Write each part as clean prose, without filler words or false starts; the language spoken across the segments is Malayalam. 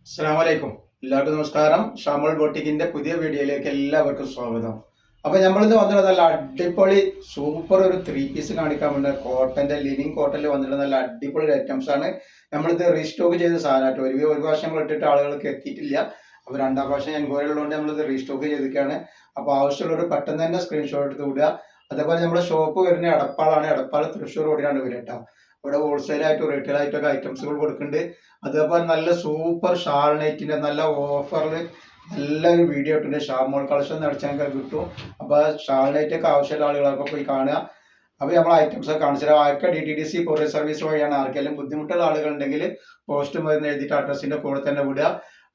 അസ്സലാമലൈക്കും. എല്ലാവർക്കും നമസ്കാരം. ഷാമുൽ ബോട്ടിക്കിന്റെ പുതിയ വീഡിയോയിലേക്ക് എല്ലാവർക്കും സ്വാഗതം. അപ്പൊ നമ്മളിന്ന് വന്നിട്ട് നല്ല അടിപൊളി സൂപ്പർ ഒരു ത്രീ പീസ് കാണിക്കാൻ വേണ്ടി കോട്ടന്റെ ലിനിൻ കോട്ടനിൽ വന്നിട്ട് നല്ല അടിപൊളി ഐറ്റംസ് ആണ്. നമ്മളിത് റീസ്റ്റോക്ക് ചെയ്ത സാധനമായിട്ട് ഒരു പ്രാവശ്യം നമ്മൾ ഇട്ടിട്ട് ആളുകൾക്ക് എത്തിയിട്ടില്ല. അപ്പൊ രണ്ടാം പ്രാവശ്യം എൻക്വയറി ഉള്ളതുകൊണ്ട് നമ്മളിത് റീസ്റ്റോക്ക് ചെയ്തിരിക്കുകയാണ്. അപ്പൊ ആവശ്യമുള്ളവർ പെട്ടെന്ന് തന്നെ സ്ക്രീൻഷോട്ട് എടുത്ത് വിടുക. അതേപോലെ നമ്മുടെ ഷോപ്പ് വരുന്ന എടപ്പാളാണ്. എടപ്പാൾ തൃശ്ശൂർ റോഡിലാണ് വരിക. ഇവിടെ ഹോൾസെയിൽ ആയിട്ടും റീറ്റെയിൽ ആയിട്ടൊക്കെ ഐറ്റംസുകൾ കൊടുക്കുന്നുണ്ട്. അതേപോലെ നല്ല സൂപ്പർ ഷാൾ നൈറ്റിന്റെ നല്ല ഓഫറിൽ നല്ലൊരു വീഡിയോ ഇട്ടുണ്ട്. ഷാമോൾ കളക്ഷൻ അടിച്ചാൽ കിട്ടും. അപ്പൊ ഷാൾ നൈറ്റ് ഒക്കെ ആവശ്യമുള്ള ആളുകളൊക്കെ പോയി കാണുക. അപ്പൊ നമ്മൾ ഐറ്റംസ് ഒക്കെ കാണിച്ചു തരാം. ആർക്കെ DTDC കൊറിയർ സർവീസ് വഴിയാണ് ആർക്കെങ്കിലും ബുദ്ധിമുട്ടുള്ള ആളുകൾ ഉണ്ടെങ്കിൽ പോസ്റ്റ് മരുന്ന് എഴുതിയിട്ട് അഡ്രസ്സിന്റെ കൂടെ തന്നെ വിടുക.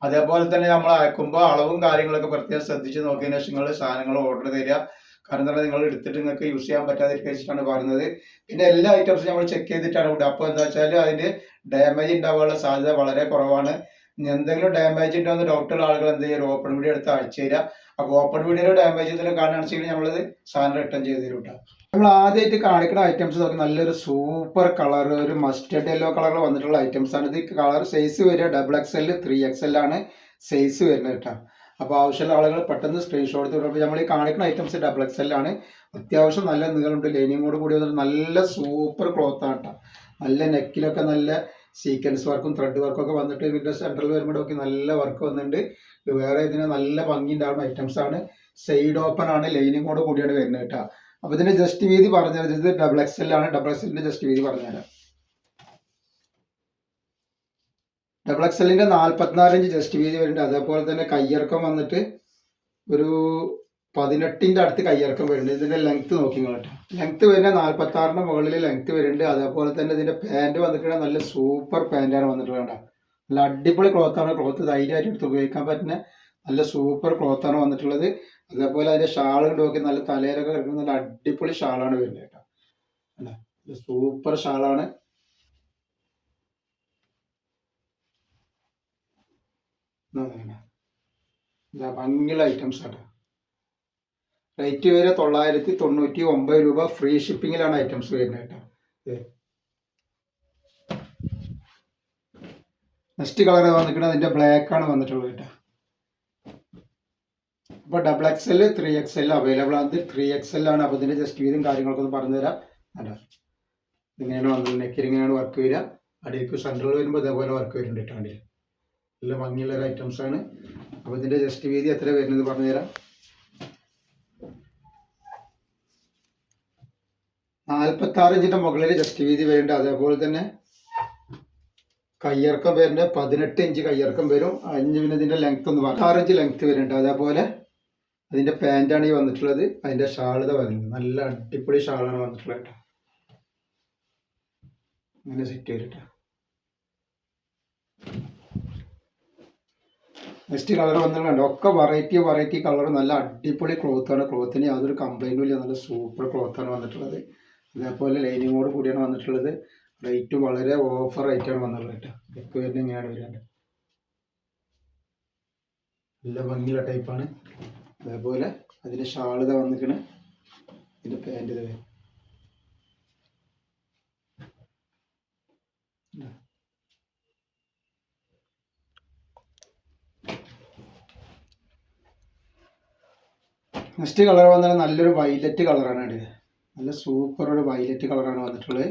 അതേപോലെ തന്നെ നമ്മൾ അയക്കുമ്പോൾ അളവും കാര്യങ്ങളൊക്കെ പ്രത്യേകം ശ്രദ്ധിച്ച് നോക്കിയതിനു ശേഷം നിങ്ങൾ സാധനങ്ങൾ ഓർഡർ തരിക. കാരണം എന്താ നിങ്ങൾ എടുത്തിട്ട് നിങ്ങൾക്ക് യൂസ് ചെയ്യാൻ പറ്റാതിരിക്കാൻ വെച്ചിട്ടാണ് പറയുന്നത്. പിന്നെ എല്ലാ ഐറ്റംസും നമ്മൾ ചെക്ക് ചെയ്തിട്ടാണ് വിടുക. അപ്പോൾ എന്താ വെച്ചാൽ അതിന് ഡാമേജ് ഉണ്ടാവാനുള്ള സാധ്യത വളരെ കുറവാണ്. എന്തെങ്കിലും ഡാമേജ് ഉണ്ടോയെന്ന് ഡൗട്ടുള്ള ആളുകൾ എന്ത് ചെയ്യുക, ഓപ്പൺ വീഡിയോ എടുത്ത് അയച്ചു തരിക. അപ്പോൾ ഓപ്പൺ വീഡിയോയിൽ ഡാമേജ് എന്തെങ്കിലും കാണുകയാണെന്നുവെച്ചാൽ നമ്മളിത് സാധനം റിട്ടേൺ ചെയ്ത് തരും കേട്ടോ. നമ്മൾ ആദ്യമായിട്ട് കാണിക്കുന്ന ഐറ്റംസ് നോക്കി നല്ലൊരു സൂപ്പർ കളർ, ഒരു മസ്റ്റേർഡ് യെല്ലോ കളറിൽ വന്നിട്ടുള്ള ഐറ്റംസ് ആണ്. ഇത് കളർ സൈസ് വരിക XXL 3XL ആണ് സൈസ് വരുന്നത് കേട്ടോ. അപ്പോൾ ആവശ്യമുള്ള ആളുകൾ പെട്ടെന്ന് സ്ക്രീൻഷോട്ട് എടുത്ത് വിടും. നമ്മൾ ഈ കാണിക്കുന്ന ഐറ്റംസ് XXL ആണ്. അത്യാവശ്യം നല്ല നീളമുണ്ട്. ലൈനിങ്ങോട് കൂടി വന്നിട്ട് നല്ല സൂപ്പർ ക്ലോത്ത് ആണ് കേട്ടോ. നല്ല നെക്കിലൊക്കെ നല്ല സീക്വൻസ് വർക്കും ത്രെഡ് വർക്കും ഒക്കെ വന്നിട്ട് ഇതിൻ്റെ സെൻട്രൽ വരുമ്പോഴൊക്കെ നല്ല വർക്ക് വന്നിട്ടുണ്ട്. വേറെ ഇതിന് നല്ല ഭംഗി ഉണ്ടാകുന്ന ഐറ്റംസ് ആണ്. സൈഡ് ഓപ്പൺ ആണ്, ലൈനിങ്ങോട് കൂടിയാണ് വരുന്നത് കേട്ടോ. അപ്പോൾ ഇതിന്റെ ജസ്റ്റ് വീതി പറഞ്ഞുതരാം. ഇത് XXL ആണ്. XXLന്റെ ജസ്റ്റ് വീതി പറഞ്ഞുതരാം. XXLന്റെ 44 ഇഞ്ച് ജസ്റ്റ് വീതി വരുന്നുണ്ട്. അതേപോലെ തന്നെ കയ്യിറക്കം വന്നിട്ട് ഒരു 18ന്റെ അടുത്ത് കയ്യിറക്കം വരുന്നുണ്ട്. ഇതിന്റെ ലെങ്ത് നോക്കി കേട്ടോ. ലെങ്ത് വരുന്നത് 46ന്റെ മുകളിൽ ലെങ്ത് വരുന്നുണ്ട്. അതേപോലെ തന്നെ ഇതിന്റെ പാൻറ് വന്നിട്ട് നല്ല സൂപ്പർ പാൻറ്റാണ് വന്നിട്ടുള്ളത്. നല്ല അടിപൊളി ക്ലോത്താണ്. ക്ലോത്ത് ധൈര്യമായിട്ട് എടുത്ത് ഉപയോഗിക്കാൻ പറ്റുന്ന നല്ല സൂപ്പർ ക്ലോത്താണ് വന്നിട്ടുള്ളത്. അതേപോലെ അതിന്റെ ഷാൾ നോക്കി നല്ല തലയിലൊക്കെ കിടക്കുന്ന നല്ല അടിപൊളി ഷാളാണ് വരുന്നത് കേട്ടോ. സൂപ്പർ ഷാളാണ്. ഭംഗിയുള്ള ഐറ്റംസ് ആണ്. റേറ്റ് വരെ 999 രൂപ. ഫ്രീ ഷിപ്പിങ്ങിലാണ് ഐറ്റംസ് വരുന്നത് കേട്ടോ. നെക്സ്റ്റ് കളർ വന്നിട്ടുണ്ട് അതിന്റെ ബ്ലാക്ക് ആണ് വന്നിട്ടുള്ളത് കേട്ടോ. അപ്പോൾ XXL 3XL അവൈലബിൾ ആണ്. 3XL ആണ്. അപ്പോൾ ഇതിന്റെ ജസ്റ്റ് വീതും കാര്യങ്ങളൊക്കെ ഒന്ന് പറഞ്ഞു തരാം. അല്ല ഇങ്ങനെയാണ് വന്നത്. നെക്കിൽ ഇങ്ങനെയാണ് വർക്ക് വരിക. അടിയിലേക്ക് സെൻട്രൽ വരുമ്പോൾ ഇതേപോലെ വർക്ക് വരുന്നുണ്ട് കേട്ടോ. അടിയിൽ നല്ല ഭംഗിയുള്ള ഒരു ഐറ്റംസ് ആണ്. അപ്പോൾ ഇതിന്റെ ജസ്റ്റ് വീതി എത്ര വരുന്നത് പറഞ്ഞു തരാം. 46 ഇഞ്ചിന്റെ മുകളിൽ ജസ്റ്റ് വീതി വരുന്നുണ്ട്. അതേപോലെ തന്നെ കയ്യിറക്കം വരുന്നത് 18 ഇഞ്ച് കയ്യിറക്കം വരും. 5 പിന്നെ ഇതിന്റെ ലെങ്ത് ഒന്ന് 16 ഇഞ്ച് ലെങ്ത് വരുന്നുണ്ട്. അതേപോലെ അതിന്റെ പാൻറ്റാണ് ഈ വന്നിട്ടുള്ളത്. അതിന്റെ ഷാളിത വരുന്നത് നല്ല അടിപൊളി ഷാളാണ് വന്നിട്ടുള്ളത് കേട്ടോ. അങ്ങനെ സെറ്റ് ചെയ്തിട്ടാ. നെക്സ്റ്റ് കളർ വന്നിട്ടുണ്ട്. ഒക്കെ വെറൈറ്റി കളർ. നല്ല അടിപൊളി ക്ലോത്താണ്. ക്ലോത്തിന് യാതൊരു കംപ്ലൈൻറ്റും ഇല്ല. നല്ല സൂപ്പർ ക്ലോത്താണ് വന്നിട്ടുള്ളത്. അതേപോലെ ലൈനിങ്ങോട് കൂടിയാണ് വന്നിട്ടുള്ളത്. റേറ്റ് വളരെ ഓഫർ റേറ്റാണ് വന്നിട്ടുള്ളത് കേട്ടോ. ഒക്കെ വരുന്നത് ഇങ്ങനെയാണ് വരാണ്ട്. നല്ല ഭംഗിയുള്ള ടൈപ്പാണ്. അതേപോലെ അതിൻ്റെ ഷാളിത വന്നിക്കണ്. ഇതിൻ്റെ പാൻറ് ഇത് വരും. നെക്സ്റ്റ് കളർ വന്നാൽ നല്ലൊരു വൈലറ്റ് കളറാണ് ഇത്. നല്ല സൂപ്പർ ഒരു വൈലറ്റ് കളറാണ് വന്നിട്ടുള്ളത്.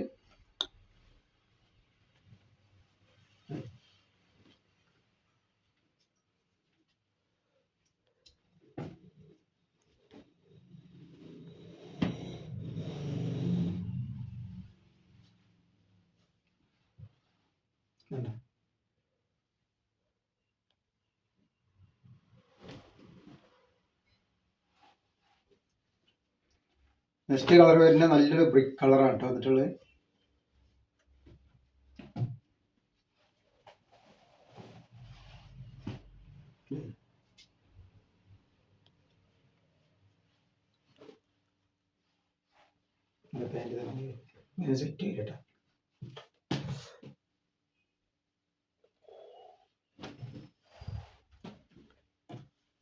നെക്സ്റ്റ് കളർ വരുന്നത് നല്ലൊരു ബ്രിക്ക് കളറാണ് കേട്ടോ വന്നിട്ടുള്ളത്. ഇങ്ങനെ സെറ്റ് ചെയ്തിട്ടാ.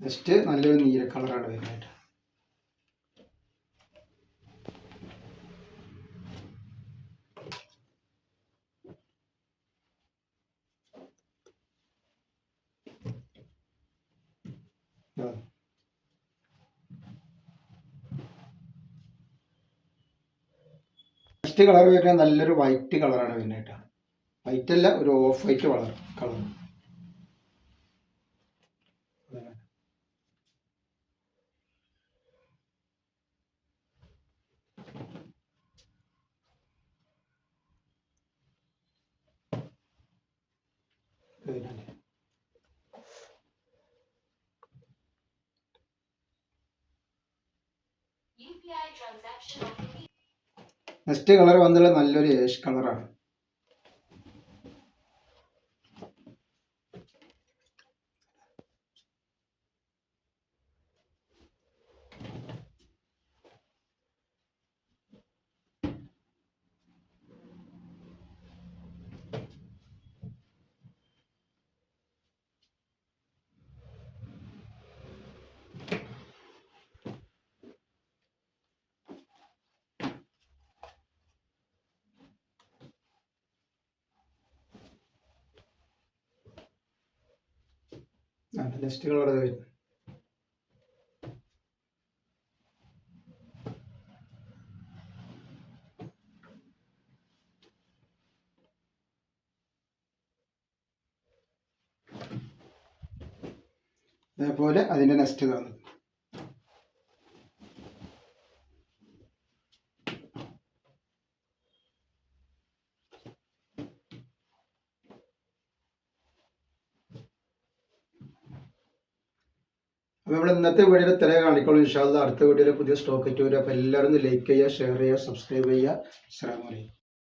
നെക്സ്റ്റ് നല്ലൊരു നീല കളറാണ് വരുന്നത്. നെക്സ്റ്റ് കളർ വരുന്നത് നല്ലൊരു വൈറ്റ് കളറാണ് വരുന്നത് കേട്ടോ. വൈറ്റ് അല്ല, ഒരു off white colour. Next colour വന്നുള്ള നല്ലൊരു ഏഷ് കളറാണ്. നെക്സ്റ്റ് കളർ വരുന്നത് അതേപോലെ അതിൻ്റെ നെക്സ്റ്റ് കളർ. അപ്പോൾ നമ്മൾ ഇന്നത്തെ വീഡിയോയിൽ ഇത്രയും കാണിക്കോളൂ. ഇൻഷാ അല്ലാഹ് അടുത്ത വീഡിയോയിൽ പുതിയ സ്റ്റോക്ക് ആയിട്ട് വരും. അപ്പോൾ എല്ലാവരും ഒന്ന് ലൈക്ക് ചെയ്യുക, ഷെയർ ചെയ്യുക, സബ്സ്ക്രൈബ് ചെയ്യുക. അസ്സലാമു അലൈക്കും.